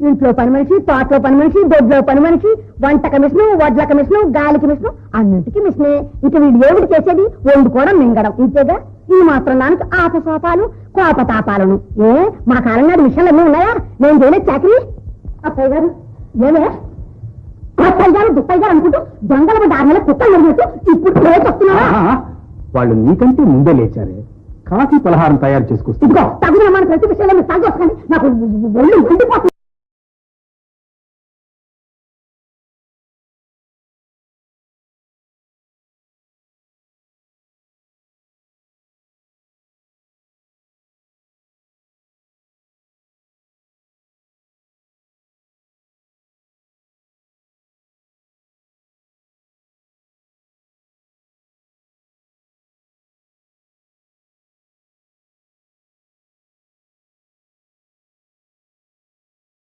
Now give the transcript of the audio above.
ఇంట్లో పని మనిషి, తోటలో పని మనిషి, దొడ్లో పని మనిషి, వంట కమిషను, వడ్ల కమిషను, గాలి కమిషను, అన్నింటికి మిషనే. ఇక వీడు ఏమిటి చేసేది? వండుకోవడం, మింగడం, ఇంతేగా. ఈ మాత్రం దానికి ఆపసోపాలు, కోపతాపాలను. మా కాలం నాడు మిషన్లు అన్నీ ఉన్నాయా? నేను చేయలేదు చాకరీ. అత్తయ్య గారు ఏమే అత్తయ్య గారు దుప్పయ్య గారు అనుకుంటూ దొంగల దారిలో కుక్కలు జరిగినట్టు ఇప్పుడు లేచొస్తున్నావా? వాళ్ళు నీకంటే ముందే లేచారే. కాఫీ పలహారం తయారు చేసుకొస్తే ఇదిగో తగిన మన ప్రతి విషయంలో మీరు తాగొస్తాను. నాకు ఒళ్ళు మండిపోతుంది.